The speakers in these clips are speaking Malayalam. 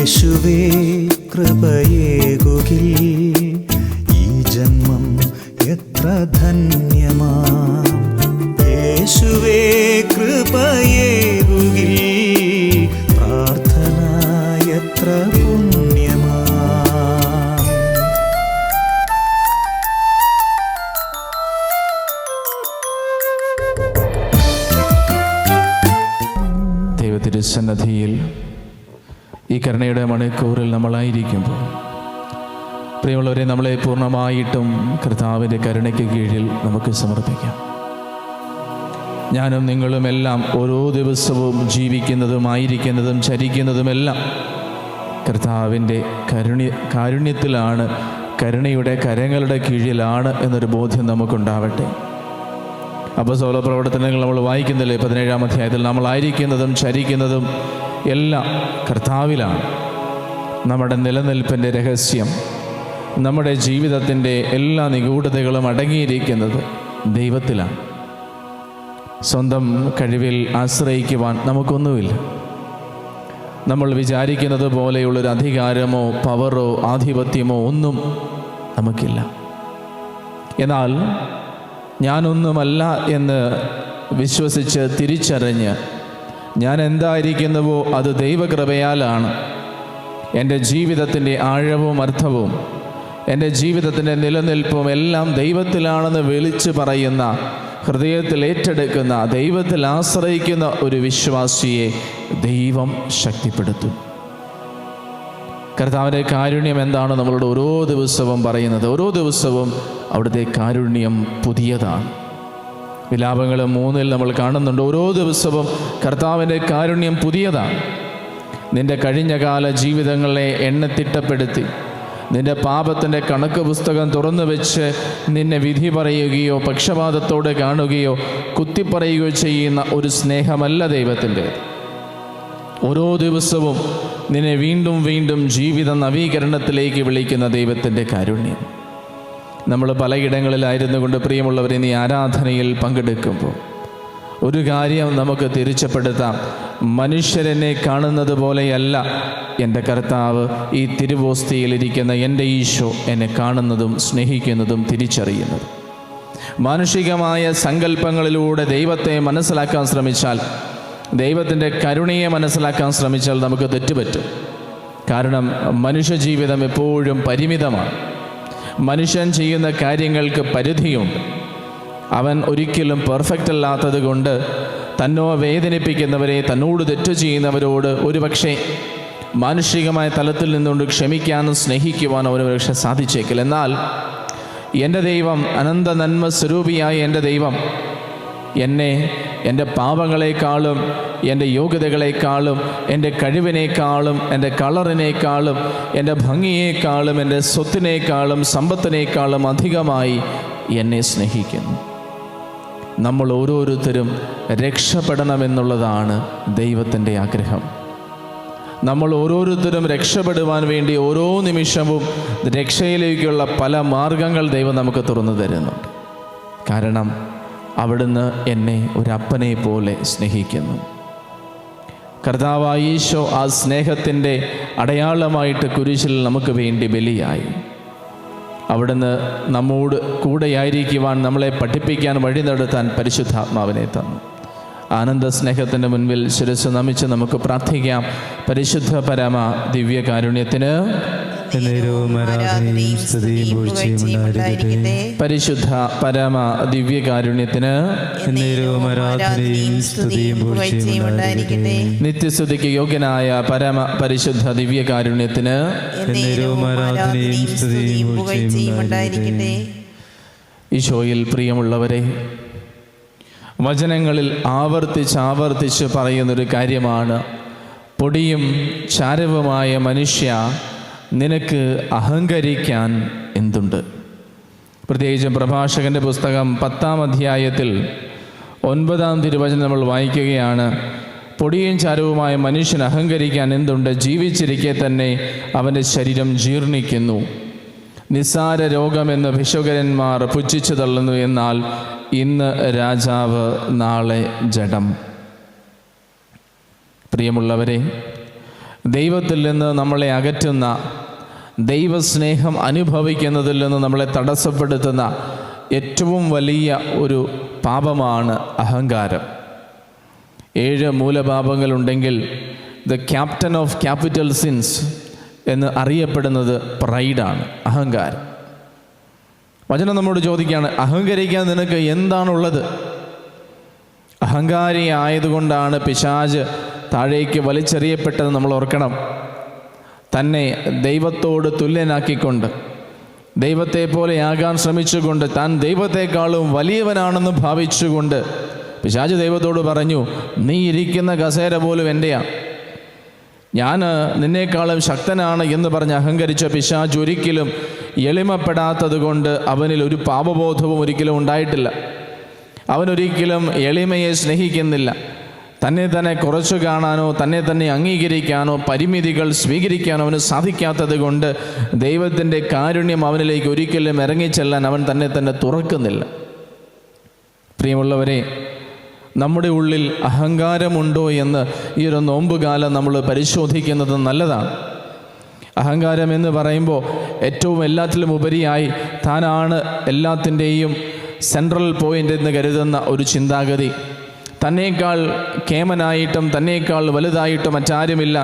യേശുവേ കൃപയേകുകിൽ ഈ ജന്മം എത്ര ധന്യമാ. യേശുവേ കൃപയേകുകിൽ പ്രാർത്ഥന എത്ര പുണ്യമാ. ദൈവത്തിരുസന്നിധിയിൽ ഈ കരുണയുടെ മണിക്കൂറിൽ നമ്മളായിരിക്കുമ്പോൾ പ്രിയമുള്ളവരെ, നമ്മളെ പൂർണ്ണമായിട്ടും കർത്താവിൻ്റെ കരുണയ്ക്ക് കീഴിൽ നമുക്ക് സമർപ്പിക്കാം. ഞാനും നിങ്ങളുമെല്ലാം ഓരോ ദിവസവും ജീവിക്കുന്നതും ചരിക്കുന്നതുമെല്ലാം കർത്താവിൻ്റെ കാരുണ്യത്തിലാണ്, കരുണയുടെ കരങ്ങളുടെ കീഴിലാണ് എന്നൊരു ബോധ്യം നമുക്കുണ്ടാവട്ടെ. അപ്പോസ്തല പ്രവർത്തനങ്ങൾ നമ്മൾ വായിക്കുന്നില്ലേ, 17-ാം അധ്യായത്തിൽ നമ്മളായിരിക്കുന്നതും ചരിക്കുന്നതും എല്ലാം കർത്താവിലാണ്. നമ്മുടെ നിലനിൽപ്പിൻ്റെ രഹസ്യം, നമ്മുടെ ജീവിതത്തിൻ്റെ എല്ലാ നിഗൂഢതകളും അടങ്ങിയിരിക്കുന്നത് ദൈവത്തിലാണ്. സ്വന്തം കഴിവിൽ ആശ്രയിക്കുവാൻ നമുക്കൊന്നുമില്ല. നമ്മൾ വിചാരിക്കുന്നത് പോലെയുള്ളൊരു അധികാരമോ പവറോ ആധിപത്യമോ ഒന്നും നമുക്കില്ല. എന്നാൽ ഞാനൊന്നുമല്ല എന്ന് വിശ്വസിച്ച് തിരിച്ചറിഞ്ഞ് ഞാൻ എന്തായിരിക്കുന്നുവോ അത് ദൈവകൃപയാലാണ്. എൻ്റെ ജീവിതത്തിൻ്റെ ആഴവും അർത്ഥവും എൻ്റെ ജീവിതത്തിൻ്റെ നിലനിൽപ്പും എല്ലാം ദൈവത്തിലാണെന്ന് വിളിച്ചു പറയുന്ന, ഹൃദയത്തിൽ ഏറ്റെടുക്കുന്ന, ദൈവത്തിൽ ആശ്രയിക്കുന്ന ഒരു വിശ്വാസിയെ ദൈവം ശക്തിപ്പെടുത്തും. കർത്താവിൻ്റെ കാരുണ്യം എന്താണ് നമ്മളോട് ഓരോ ദിവസവും പറയുന്നത്? ഓരോ ദിവസവും അവിടുത്തെ കാരുണ്യം പുതിയതാണ്. വിലാപങ്ങൾ 3 നമ്മൾ കാണുന്നുണ്ട്. ഓരോ ദിവസവും കർത്താവിൻ്റെ കാരുണ്യം പുതിയതാണ്. നിൻ്റെ കഴിഞ്ഞകാല ജീവിതങ്ങളെ എണ്ണത്തിട്ടപ്പെടുത്തി നിൻ്റെ പാപത്തിൻ്റെ കണക്ക് പുസ്തകം തുറന്നു വെച്ച് നിന്നെ വിധി പറയുകയോ പക്ഷപാതത്തോടെ കാണുകയോ കുത്തിപ്പറയുകയോ ചെയ്യുന്ന ഒരു സ്നേഹമല്ല ദൈവത്തിൻ്റെ. ഓരോ ദിവസവും നിന്നെ വീണ്ടും വീണ്ടും ജീവിത നവീകരണത്തിലേക്ക് വിളിക്കുന്ന ദൈവത്തിൻ്റെ കാരുണ്യം. നമ്മൾ പലയിടങ്ങളിലായിരുന്നു കൊണ്ട് പ്രിയമുള്ളവരെ, നീ ആരാധനയിൽ പങ്കെടുക്കുമ്പോൾ ഒരു കാര്യം നമുക്ക് തിരിച്ചപ്പെടുത്താം. മനുഷ്യരെന്നെ കാണുന്നത് പോലെയല്ല എൻ്റെ കർത്താവ് ഈ തിരുവോസ്തിയിലിരിക്കുന്ന എൻ്റെ ഈശോ എന്നെ കാണുന്നതും സ്നേഹിക്കുന്നതും തിരിച്ചറിയുന്നതും. മാനുഷികമായ സങ്കല്പങ്ങളിലൂടെ ദൈവത്തെ മനസ്സിലാക്കാൻ ശ്രമിച്ചാൽ, ദൈവത്തിൻ്റെ കരുണയെ മനസ്സിലാക്കാൻ ശ്രമിച്ചാൽ നമുക്ക് തെറ്റുപറ്റും. കാരണം മനുഷ്യജീവിതം എപ്പോഴും പരിമിതമാണ്. മനുഷ്യൻ ചെയ്യുന്ന കാര്യങ്ങൾക്ക് പരിധിയുണ്ട്. അവൻ ഒരിക്കലും പെർഫെക്റ്റ് അല്ലാത്തത് കൊണ്ട് തന്നോ വേദനിപ്പിക്കുന്നവരെ, തന്നോട് തെറ്റു ചെയ്യുന്നവരോട് ഒരുപക്ഷെ മാനുഷികമായ തലത്തിൽ നിന്നുകൊണ്ട് ക്ഷമിക്കാനും സ്നേഹിക്കുവാനും അവന് ഒരുപക്ഷെ സാധിച്ചേക്കില്ല. എന്നാൽ എൻ്റെ ദൈവം, അനന്ത നന്മ സ്വരൂപിയായ എൻ്റെ ദൈവം എന്നെ എൻ്റെ പാപങ്ങളെക്കാളും എൻ്റെ യോഗ്യതകളെക്കാളും എൻ്റെ കഴിവിനേക്കാളും എൻ്റെ കളറിനേക്കാളും എൻ്റെ ഭംഗിയേക്കാളും എൻ്റെ സ്വത്തിനേക്കാളും സമ്പത്തിനേക്കാളും അധികമായി എന്നെ സ്നേഹിക്കുന്നു. നമ്മൾ ഓരോരുത്തരും രക്ഷപ്പെടണമെന്നുള്ളതാണ് ദൈവത്തിൻ്റെ ആഗ്രഹം. നമ്മൾ ഓരോരുത്തരും രക്ഷപ്പെടുവാൻ വേണ്ടി ഓരോ നിമിഷവും രക്ഷയിലേക്കുള്ള പല മാർഗങ്ങൾ ദൈവം നമുക്ക് തുറന്നു തരുന്നുണ്ട്. കാരണം അവിടുന്ന് എന്നെ ഒരപ്പനെ പോലെ സ്നേഹിക്കുന്നു. കർത്താവായ ഈശോ ആ സ്നേഹത്തിൻ്റെ അടയാളമായിട്ട് കുരിശിൽ നമുക്ക് വേണ്ടി ബലിയായി. അവിടുന്ന് നമ്മോട് കൂടെയായിരിക്കുവാൻ, നമ്മളെ പഠിപ്പിക്കാൻ, വഴി നടത്താൻ പരിശുദ്ധാത്മാവിനെ തന്നു. ആനന്ദ സ്നേഹത്തിൻ്റെ മുൻപിൽ ശിരസ്സ് നമിച്ച് നമുക്ക് പ്രാർത്ഥിക്കാം. പരിശുദ്ധ പരമ ദിവ്യകാരുണ്യത്തിന് പരിശുദ്ധ പരമ ദിവ്യകാരുണ്യത്തിന് നിത്യസ്തുതിക്ക് യോഗ്യനായ പരമ പരിശുദ്ധ ദിവ്യകാരുണ്യത്തിന് ഈശോയിൽ പ്രിയമുള്ളവരെ, വചനങ്ങളിൽ ആവർത്തിച്ച് പറയുന്നൊരു കാര്യമാണ്, പൊടിയും ചാരവുമായ മനുഷ്യ, നിനക്ക് അഹങ്കരിക്കാൻ എന്തുണ്ട്? പ്രത്യേകിച്ചും പ്രഭാഷകൻ്റെ പുസ്തകം 10-ാം അധ്യായത്തിൽ 9-ാം തിരുവചനം നമ്മൾ വായിക്കുകയാണ്. പൊടിയും ചാരവുമായ മനുഷ്യൻ അഹങ്കരിക്കാൻ എന്തുണ്ട്? ജീവിച്ചിരിക്കെ തന്നെ അവൻ്റെ ശരീരം ജീർണിക്കുന്നു. നിസ്സാര രോഗമെന്ന് ഭിഷുകരന്മാർ പുച്ഛിച്ചു തള്ളുന്നു. എന്നാൽ ഇന്ന് രാജാവ്, നാളെ ജഡം. പ്രിയമുള്ളവരെ, ദൈവത്തിൽ നിന്ന് നമ്മളെ അകറ്റുന്ന, ദൈവസ്നേഹം അനുഭവിക്കുന്നതിൽ നിന്ന് നമ്മളെ തടസ്സപ്പെടുത്തുന്ന ഏറ്റവും വലിയ ഒരു പാപമാണ് അഹങ്കാരം. 7 മൂലപാപങ്ങളുണ്ടെങ്കിൽ the captain of capital sins എന്ന് അറിയപ്പെടുന്നത് പ്രൈഡാണ്, അഹങ്കാരം. വചനം നമ്മോട് ചോദിക്കുകയാണ്, അഹങ്കരിക്കാൻ നിനക്ക് എന്താണുള്ളത്? അഹങ്കാരി ആയതുകൊണ്ടാണ് പിശാച് താഴേക്ക് വലിച്ചെറിയപ്പെട്ടത് നമ്മൾ ഓർക്കണം. തന്നെ ദൈവത്തോട് തുല്യനാക്കിക്കൊണ്ട്, ദൈവത്തെ പോലെയാകാൻ ശ്രമിച്ചുകൊണ്ട്, താൻ ദൈവത്തെക്കാളും വലിയവനാണെന്ന് ഭാവിച്ചുകൊണ്ട് പിശാച് ദൈവത്തോട് പറഞ്ഞു, നീ ഇരിക്കുന്ന കസേര പോലും എൻ്റെയാണ്, ഞാൻ നിന്നേക്കാളും ശക്തനാണ് എന്ന് പറഞ്ഞ് അഹങ്കരിച്ച പിശാച് ഒരിക്കലും എളിമപ്പെടാത്തത് കൊണ്ട് അവനിൽ ഒരു പാപബോധവും ഒരിക്കലും ഉണ്ടായിട്ടില്ല. അവനൊരിക്കലും എളിമയെ സ്നേഹിക്കുന്നില്ല. തന്നെ തന്നെ കുറച്ചു കാണാനോ തന്നെ തന്നെ അംഗീകരിക്കാനോ പരിമിതികൾ സ്വീകരിക്കാനോ അവന് സാധിക്കാത്തത് കൊണ്ട് ദൈവത്തിൻ്റെ കാരുണ്യം അവനിലേക്ക് ഒരിക്കലും ഇറങ്ങിച്ചെല്ലാൻ അവൻ തന്നെ തന്നെ തുറക്കുന്നില്ല. പ്രിയമുള്ളവരെ, നമ്മുടെ ഉള്ളിൽ അഹങ്കാരമുണ്ടോ എന്ന് ഈ ഒരു നോമ്പുകാലം നമ്മൾ പരിശോധിക്കുന്നത് നല്ലതാണ്. അഹങ്കാരം എന്ന് പറയുമ്പോൾ ഏറ്റവും എല്ലാത്തിലും ഉപരിയായി താനാണ് എല്ലാത്തിൻ്റെയും സെൻട്രൽ പോയിൻ്റ് എന്ന് കരുതുന്ന ഒരു ചിന്താഗതി. തന്നേക്കാൾ കേമനായിട്ടും തന്നേക്കാൾ വലുതായിട്ടും മറ്റാരുമില്ല,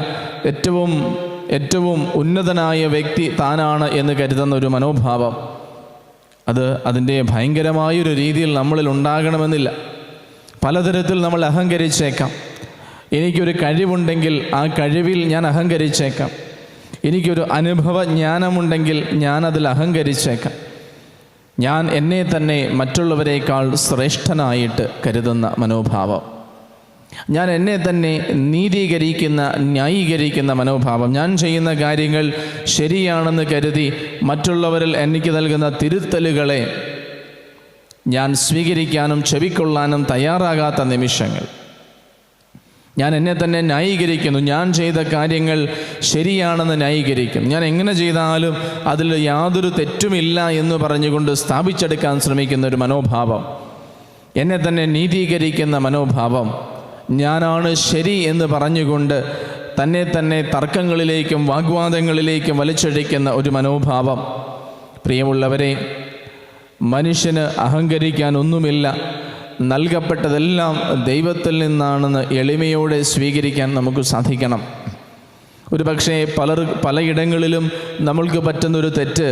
ഏറ്റവും ഉന്നതനായ വ്യക്തി താനാണ് എന്ന് കരുതുന്ന ഒരു മനോഭാവം, അത് അതിൻ്റെ ഭയങ്കരമായൊരു രീതിയിൽ നമ്മളിൽ ഉണ്ടാകണമെന്നില്ല. പലതരത്തിൽ നമ്മൾ അഹങ്കരിച്ചേക്കാം. എനിക്കൊരു കഴിവുണ്ടെങ്കിൽ ആ കഴിവിൽ ഞാൻ അഹങ്കരിച്ചേക്കാം. എനിക്കൊരു അനുഭവ ജ്ഞാനമുണ്ടെങ്കിൽ ഞാനതിൽ അഹങ്കരിച്ചേക്കാം. ഞാൻ എന്നെ തന്നെ മറ്റുള്ളവരെക്കാൾ ശ്രേഷ്ഠനായിട്ട് കരുതുന്ന മനോഭാവം, ഞാൻ എന്നെ തന്നെ നീതീകരിക്കുന്ന ന്യായീകരിക്കുന്ന മനോഭാവം, ഞാൻ ചെയ്യുന്ന കാര്യങ്ങൾ ശരിയാണെന്ന് കരുതി മറ്റുള്ളവരിൽ എനിക്ക് നൽകുന്ന തിരുത്തലുകളെ ഞാൻ സ്വീകരിക്കാനും ചെവിക്കൊള്ളാനും തയ്യാറാകാത്ത നിമിഷങ്ങൾ, ഞാൻ എന്നെ തന്നെ ന്യായീകരിക്കുന്നു, ഞാൻ ചെയ്ത കാര്യങ്ങൾ ശരിയാണെന്ന് ന്യായീകരിക്കും, ഞാൻ എങ്ങനെ ചെയ്താലും അതിൽ യാതൊരു തെറ്റുമില്ല എന്ന് പറഞ്ഞുകൊണ്ട് സ്ഥാപിച്ചെടുക്കാൻ ശ്രമിക്കുന്ന ഒരു മനോഭാവം, എന്നെ തന്നെ നീതീകരിക്കുന്ന മനോഭാവം, ഞാനാണ് ശരി എന്ന് പറഞ്ഞുകൊണ്ട് തന്നെ തന്നെ തർക്കങ്ങളിലേക്കും വാഗ്വാദങ്ങളിലേക്കും വലിച്ചഴിക്കുന്ന ഒരു മനോഭാവം. പ്രിയമുള്ളവരെ, മനുഷ്യന് അഹങ്കരിക്കാൻ ഒന്നുമില്ല, നൽകപ്പെട്ടതെല്ലാം ദൈവത്തിൽ നിന്നാണെന്ന് എളിമയോടെ സ്വീകരിക്കാൻ നമുക്ക് സാധിക്കണം. ഒരു പക്ഷേ പലയിടങ്ങളിലും നമ്മൾക്ക് പറ്റുന്നൊരു തെറ്റ്,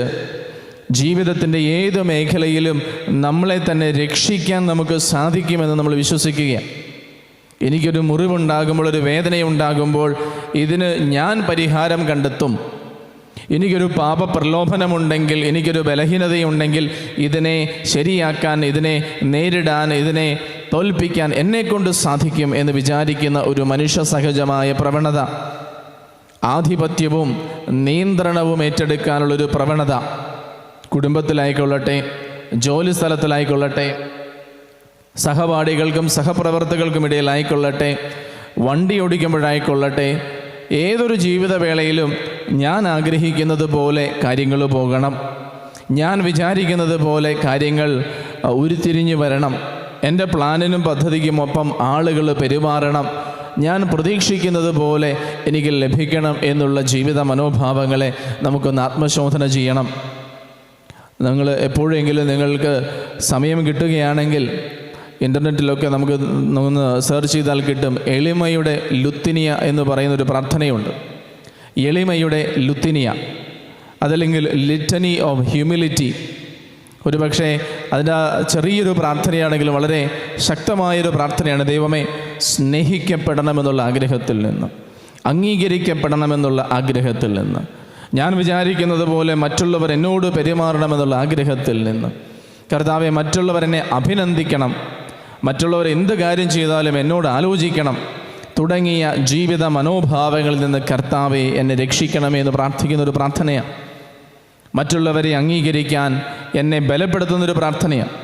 ജീവിതത്തിൻ്റെ ഏത് മേഖലയിലും നമ്മളെ തന്നെ രക്ഷിക്കാൻ നമുക്ക് സാധിക്കുമെന്ന് നമ്മൾ വിശ്വസിക്കുകയാണ്. എനിക്കൊരു മുറിവുണ്ടാകുമ്പോൾ, ഒരു വേദനയുണ്ടാകുമ്പോൾ ഇതിന് ഞാൻ പരിഹാരം കണ്ടെത്തും. എനിക്കൊരു പാപപ്രലോഭനമുണ്ടെങ്കിൽ, എനിക്കൊരു ബലഹീനതയുണ്ടെങ്കിൽ ഇതിനെ ശരിയാക്കാൻ, ഇതിനെ നേരിടാൻ, ഇതിനെ തോൽപ്പിക്കാൻ എന്നെക്കൊണ്ട് സാധിക്കും എന്ന് വിചാരിക്കുന്ന ഒരു മനുഷ്യ സഹജമായ പ്രവണത, ആധിപത്യവും നിയന്ത്രണവും ഏറ്റെടുക്കാനുള്ളൊരു പ്രവണത, കുടുംബത്തിലായിക്കൊള്ളട്ടെ, ജോലി സ്ഥലത്തിലായിക്കൊള്ളട്ടെ, സഹപാഠികൾക്കും സഹപ്രവർത്തകർക്കും ഇടയിലായിക്കൊള്ളട്ടെ, വണ്ടി ഓടിക്കുമ്പോഴായിക്കൊള്ളട്ടെ, ഏതൊരു ജീവിതവേളയിലും ഞാൻ ആഗ്രഹിക്കുന്നത് പോലെ കാര്യങ്ങൾ പോകണം, ഞാൻ വിചാരിക്കുന്നത് പോലെ കാര്യങ്ങൾ ഉരുത്തിരിഞ്ഞു വരണം, എൻ്റെ പ്ലാനിനും പദ്ധതിക്കുമൊപ്പം ആളുകൾ പെരുമാറണം, ഞാൻ പ്രതീക്ഷിക്കുന്നത് പോലെ എനിക്ക് ലഭിക്കണം എന്നുള്ള ജീവിത മനോഭാവങ്ങളെ നമുക്കൊന്ന് ആത്മശോധന ചെയ്യണം. നിങ്ങൾ എപ്പോഴെങ്കിലും നിങ്ങൾക്ക് സമയം കിട്ടുകയാണെങ്കിൽ ഇൻ്റർനെറ്റിലൊക്കെ നമുക്ക് ഒന്ന് സെർച്ച് ചെയ്താൽ കിട്ടും. എളിമയുടെ ലുത്തിനിയ എന്ന് പറയുന്നൊരു പ്രാർത്ഥനയുണ്ട്. എളിമയുടെ ലുത്തിനിയ, അതല്ലെങ്കിൽ ലിറ്റനി ഓഫ് ഹ്യൂമിലിറ്റി. ഒരു പക്ഷേ അതിൻ്റെ ചെറിയൊരു പ്രാർത്ഥനയാണെങ്കിലും വളരെ ശക്തമായൊരു പ്രാർത്ഥനയാണ്. ദൈവമേ, സ്നേഹിക്കപ്പെടണമെന്നുള്ള ആഗ്രഹത്തിൽ നിന്ന്, അംഗീകരിക്കപ്പെടണമെന്നുള്ള ആഗ്രഹത്തിൽ നിന്ന്, ഞാൻ വിചാരിക്കുന്നത് പോലെ മറ്റുള്ളവർ എന്നോട് പെരുമാറണമെന്നുള്ള ആഗ്രഹത്തിൽ നിന്ന്, കർത്താവെ മറ്റുള്ളവർ എന്നെ അഭിനന്ദിക്കണം, മറ്റുള്ളവർ എന്ത് കാര്യം ചെയ്താലും എന്നോട് ആലോചിക്കണം തുടങ്ങിയ ജീവിത മനോഭാവങ്ങളിൽ നിന്ന് കർത്താവെ എന്നെ രക്ഷിക്കണമേ എന്ന് പ്രാർത്ഥിക്കുന്നൊരു പ്രാർത്ഥനയാണ്. മറ്റുള്ളവരെ അംഗീകരിക്കാൻ എന്നെ ബലപ്പെടുത്തുന്നൊരു പ്രാർത്ഥനയാണ്.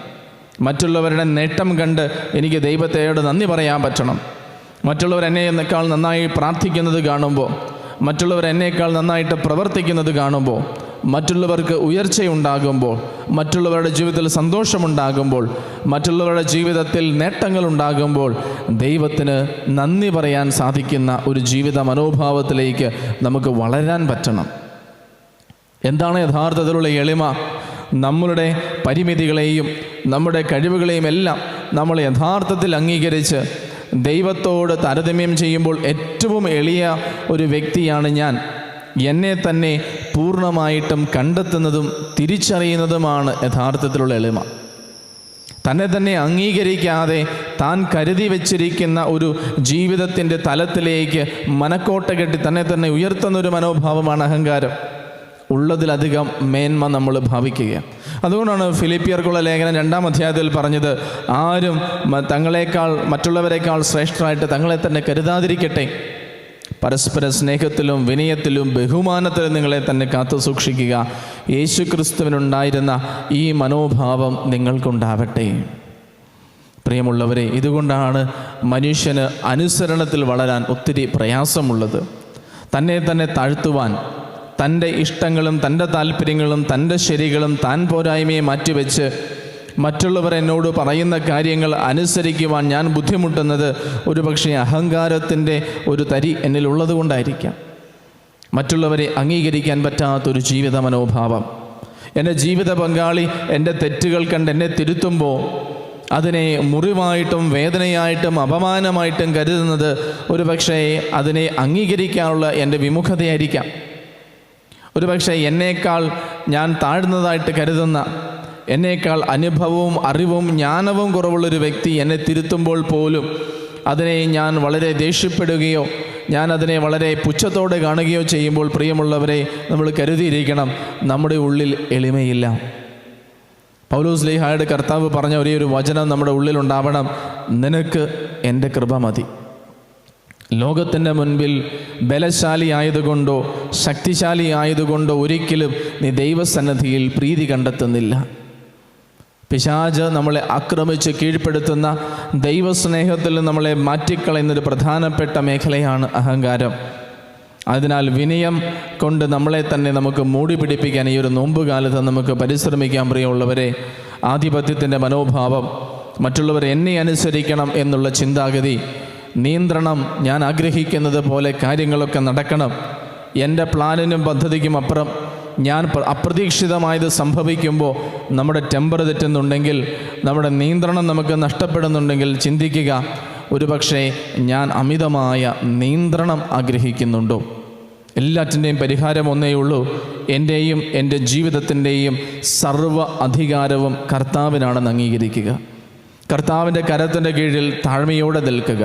മറ്റുള്ളവരുടെ നേട്ടം കണ്ട് എനിക്ക് ദൈവത്തോട് നന്ദി പറയാൻ പറ്റണം. മറ്റുള്ളവർ എന്നേക്കാൾ നന്നായി പ്രാർത്ഥിക്കുന്നത് കാണുമ്പോൾ, മറ്റുള്ളവർ എന്നേക്കാൾ നന്നായിട്ട് പ്രവർത്തിക്കുന്നത് കാണുമ്പോൾ, മറ്റുള്ളവർക്ക് ഉയർച്ചയുണ്ടാകുമ്പോൾ, മറ്റുള്ളവരുടെ ജീവിതത്തിൽ സന്തോഷമുണ്ടാകുമ്പോൾ, മറ്റുള്ളവരുടെ ജീവിതത്തിൽ നേട്ടങ്ങളുണ്ടാകുമ്പോൾ ദൈവത്തിന് നന്ദി പറയാൻ സാധിക്കുന്ന ഒരു ജീവിത മനോഭാവത്തിലേക്ക് നമുക്ക് വളരാൻ പറ്റണം. എന്താണ് യഥാർത്ഥത്തിലുള്ള എളിമ? നമ്മളുടെ പരിമിതികളെയും നമ്മുടെ കഴിവുകളെയും എല്ലാം നമ്മൾ യഥാർത്ഥത്തിൽ അംഗീകരിച്ച് ദൈവത്തോട് താരതമ്യം ചെയ്യുമ്പോൾ ഏറ്റവും എളിയ ഒരു വ്യക്തിയാണ് ഞാൻ, എന്നെ തന്നെ പൂർണ്ണമായിട്ടും കണ്ടെത്തുന്നതും തിരിച്ചറിയുന്നതുമാണ് യഥാർത്ഥത്തിലുള്ള എളിമ. തന്നെ തന്നെ അംഗീകരിക്കാതെ താൻ കരുതി വച്ചിരിക്കുന്ന ഒരു ജീവിതത്തിൻ്റെ തലത്തിലേക്ക് മനക്കോട്ട കെട്ടി തന്നെ തന്നെ ഉയർത്തുന്നൊരു മനോഭാവമാണ് അഹങ്കാരം. ഉള്ളതിലധികം മേന്മ നമ്മൾ ഭാവിക്കുക. അതുകൊണ്ടാണ് ഫിലിപ്പിയർക്കുള്ള ലേഖനം 2-ാം അധ്യായത്തിൽ പറഞ്ഞത്, ആരും തങ്ങളെക്കാൾ മറ്റുള്ളവരെക്കാൾ ശ്രേഷ്ഠരായിട്ട് തങ്ങളെ തന്നെ കരുതാതിരിക്കട്ടെ, പരസ്പര സ്നേഹത്തിലും വിനയത്തിലും ബഹുമാനത്തിലും നിങ്ങളെ തന്നെ കാത്തു സൂക്ഷിക്കുക. യേശുക്രിസ്തുവിനുണ്ടായിരുന്ന ഈ മനോഭാവം നിങ്ങൾക്കുണ്ടാവട്ടെ. പ്രിയമുള്ളവരെ, ഇതുകൊണ്ടാണ് മനുഷ്യന് അനുസരണത്തിൽ വളരാൻ ഒത്തിരി പ്രയാസമുള്ളത്. തന്നെ തന്നെ താഴ്ത്തുവാൻ, തൻ്റെ ഇഷ്ടങ്ങളും തൻ്റെ താല്പര്യങ്ങളും തൻ്റെ ശരികളും താൻ പോരായ്മയെ മാറ്റിവെച്ച് മറ്റുള്ളവർ എന്നോട് പറയുന്ന കാര്യങ്ങൾ അനുസരിക്കുവാൻ ഞാൻ ബുദ്ധിമുട്ടുന്നത് ഒരുപക്ഷെ അഹങ്കാരത്തിൻ്റെ ഒരു തരി എന്നിലുള്ളത് കൊണ്ടായിരിക്കാം. മറ്റുള്ളവരെ അംഗീകരിക്കാൻ പറ്റാത്തൊരു ജീവിത മനോഭാവം. എൻ്റെ ജീവിത പങ്കാളി എൻ്റെ തെറ്റുകൾ കണ്ട് എന്നെ തിരുത്തുമ്പോൾ അതിനെ മുറിവായിട്ടും വേദനയായിട്ടും അപമാനമായിട്ടും കരുതുന്നത് ഒരുപക്ഷെ അതിനെ അംഗീകരിക്കാനുള്ള എൻ്റെ വിമുഖതയായിരിക്കാം. ഒരുപക്ഷെ എന്നേക്കാൾ ഞാൻ താഴ്ന്നതായിട്ട് കരുതുന്ന, എന്നേക്കാൾ അനുഭവവും അറിവും ജ്ഞാനവും കുറവുള്ളൊരു വ്യക്തി എന്നെ തിരുത്തുമ്പോൾ പോലും അതിനെ ഞാൻ വളരെ ദേഷ്യപ്പെടുകയോ ഞാൻ അതിനെ വളരെ പുച്ഛത്തോടെ കാണുകയോ ചെയ്യുമ്പോൾ, പ്രിയമുള്ളവരെ, നമ്മൾ കരുതിയിരിക്കണം, നമ്മുടെ ഉള്ളിൽ എളിമയില്ല. പൗലോസ് ശ്ലീഹായുടെ കർത്താവ് പറഞ്ഞ ഒരേ ഒരു വചനം നമ്മുടെ ഉള്ളിലുണ്ടാവണം, നിനക്ക് എൻ്റെ കൃപ മതി. ലോകത്തിൻ്റെ മുൻപിൽ ബലശാലി ആയതുകൊണ്ടോ ശക്തിശാലി ആയതുകൊണ്ടോ ഒരിക്കലും നീ ദൈവസന്നിധിയിൽ പ്രീതി കണ്ടെത്തുന്നില്ല. പിശാച് നമ്മളെ ആക്രമിച്ച് കീഴ്പ്പെടുത്തുന്ന ദൈവസ്നേഹത്തിൽ നമ്മളെ മാറ്റിക്കളയുന്നൊരു പ്രധാനപ്പെട്ട മേഖലയാണ് അഹങ്കാരം. അതിനാൽ വിനയം കൊണ്ട് നമ്മളെ തന്നെ നമുക്ക് മൂടി പിടിപ്പിക്കാൻ ഈ ഒരു നോമ്പുകാലത്ത് നമുക്ക് പരിശ്രമിക്കാൻ. പ്രിയമുള്ളവരെ, ആധിപത്യത്തിൻ്റെ മനോഭാവം, മറ്റുള്ളവർ എന്നെ അനുസരിക്കണം എന്നുള്ള ചിന്താഗതി, നിയന്ത്രണം, ഞാൻ ആഗ്രഹിക്കുന്നത് പോലെ കാര്യങ്ങളൊക്കെ നടക്കണം, എൻ്റെ പ്ലാനിനും പദ്ധതിക്കും അപ്പുറം ഞാൻ അപ്രതീക്ഷിതമായത് സംഭവിക്കുമ്പോൾ നമ്മുടെ ടെമ്പർ തെറ്റുന്നുണ്ടെങ്കിൽ, നമ്മുടെ നിയന്ത്രണം നമുക്ക് നഷ്ടപ്പെടുന്നുണ്ടെങ്കിൽ ചിന്തിക്കുക, ഒരുപക്ഷെ ഞാൻ അമിതമായ നിയന്ത്രണം ആഗ്രഹിക്കുന്നുണ്ടോ? എല്ലാറ്റിൻ്റെയും പരിഹാരം ഒന്നേ ഉള്ളൂ, എൻ്റെയും എൻ്റെ ജീവിതത്തിൻ്റെയും സർവ്വ അധികാരവും കർത്താവിനാണെന്ന് അംഗീകരിക്കുക. കർത്താവിൻ്റെ കരത്തിൻ്റെ കീഴിൽ താഴ്മയോടെ നിൽക്കുക.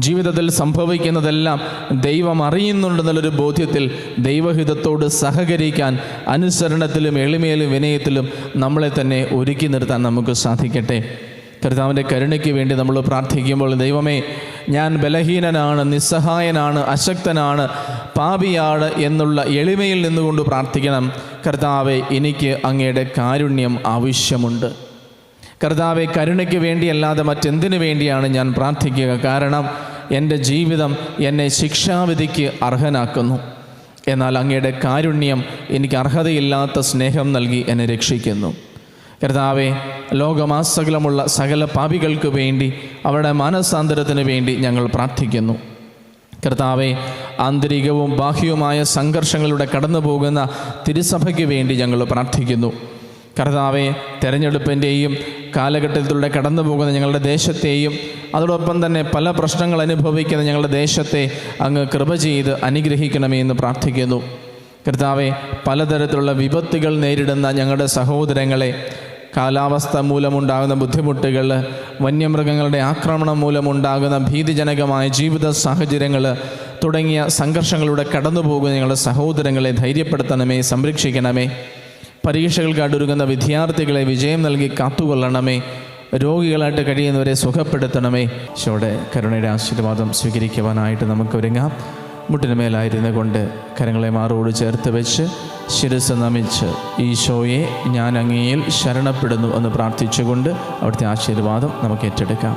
ജീവിതത്തിൽ സംഭവിക്കുന്നതെല്ലാം ദൈവം അറിയുന്നുണ്ടെന്നുള്ളൊരു ബോധ്യത്തിൽ ദൈവഹിതത്തോട് സഹകരിക്കാൻ അനുസരണത്തിലും എളിമയിലും വിനയത്തിലും നമ്മളെ തന്നെ ഒരുക്കി നിർത്താൻ നമുക്ക് സാധിക്കട്ടെ. കർത്താവിൻ്റെ കരുണയ്ക്ക് വേണ്ടി നമ്മൾ പ്രാർത്ഥിക്കുമ്പോൾ, ദൈവമേ, ഞാൻ ബലഹീനനാണ്, നിസ്സഹായനാണ്, അശക്തനാണ്, പാപിയാണ് എന്നുള്ള എളിമയിൽ നിന്നുകൊണ്ട് പ്രാർത്ഥിക്കണം. കർത്താവെ, എനിക്ക് അങ്ങയുടെ കാരുണ്യം ആവശ്യമുണ്ട്. കർത്താവെ, കരുണയ്ക്ക് വേണ്ടിയല്ലാതെ മറ്റെന്തിനു വേണ്ടിയാണ് ഞാൻ പ്രാർത്ഥിക്കുക? കാരണം എൻ്റെ ജീവിതം എന്നെ ശിക്ഷാവിധിക്ക് അർഹനാക്കുന്നു. എന്നാൽ അങ്ങയുടെ കാരുണ്യം എനിക്ക് അർഹതയില്ലാത്ത സ്നേഹം നൽകി എന്നെ രക്ഷിക്കുന്നു. കർത്താവെ, ലോകമാസകലമുള്ള സകല പാപികൾക്ക് വേണ്ടി അവരുടെ മാനസാന്തരത്തിന് വേണ്ടി ഞങ്ങൾ പ്രാർത്ഥിക്കുന്നു. കർത്താവെ, ആന്തരികവും ബാഹ്യവുമായ സംഘർഷങ്ങളിലൂടെ കടന്നു പോകുന്ന തിരുസഭയ്ക്ക് വേണ്ടി ഞങ്ങൾ പ്രാർത്ഥിക്കുന്നു. കർത്താവെ, തെരഞ്ഞെടുപ്പിൻ്റെയും കാലഘട്ടത്തിലൂടെ കടന്നു പോകുന്ന ഞങ്ങളുടെ ദേശത്തെയും അതോടൊപ്പം തന്നെ പല പ്രശ്നങ്ങൾ അനുഭവിക്കുന്ന ഞങ്ങളുടെ ദേശത്തെ അങ്ങ് കൃപ ചെയ്ത് അനുഗ്രഹിക്കണമേ എന്ന് പ്രാർത്ഥിക്കുന്നു. കർത്താവെ, പലതരത്തിലുള്ള വിപത്തുകൾ നേരിടുന്ന ഞങ്ങളുടെ സഹോദരങ്ങളെ, കാലാവസ്ഥ മൂലമുണ്ടാകുന്ന ബുദ്ധിമുട്ടുകൾ, വന്യമൃഗങ്ങളുടെ ആക്രമണം മൂലമുണ്ടാകുന്ന ഭീതിജനകമായ ജീവിത സാഹചര്യങ്ങൾ തുടങ്ങിയ സംഘർഷങ്ങളിലൂടെ കടന്നു പോകുന്ന ഞങ്ങളുടെ സഹോദരങ്ങളെ ധൈര്യപ്പെടുത്തണമേ, സംരക്ഷിക്കണമേ. പരീക്ഷകൾക്ക് അടുരുങ്ങുന്ന വിദ്യാർത്ഥികളെ വിജയം നൽകി കാത്തുകൊള്ളണമേ. രോഗികളായിട്ട് കഴിയുന്നവരെ സുഖപ്പെടുത്തണമേ. ഈശോയുടെ കരുണയുടെ ആശീർവാദം സ്വീകരിക്കുവാനായിട്ട് നമുക്ക് ഒരുങ്ങാം. മുട്ടിനുമേലായിരുന്നു കൊണ്ട് കരങ്ങളെ മാറോട് ചേർത്ത് വെച്ച് ശിരസ് നമിച്ച് ഈശോയെ ഞാൻ അങ്ങയിൽ ശരണപ്പെടുന്നു എന്ന് പ്രാർത്ഥിച്ചുകൊണ്ട് അവിടുത്തെ ആശീർവാദം നമുക്ക് ഏറ്റെടുക്കാം.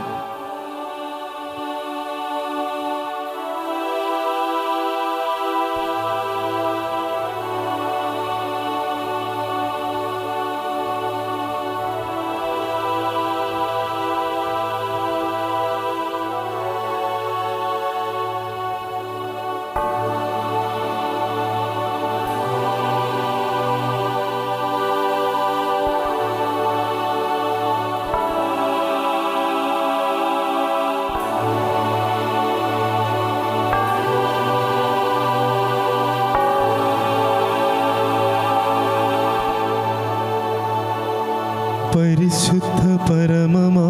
പരിശുദ്ധ പരമമാ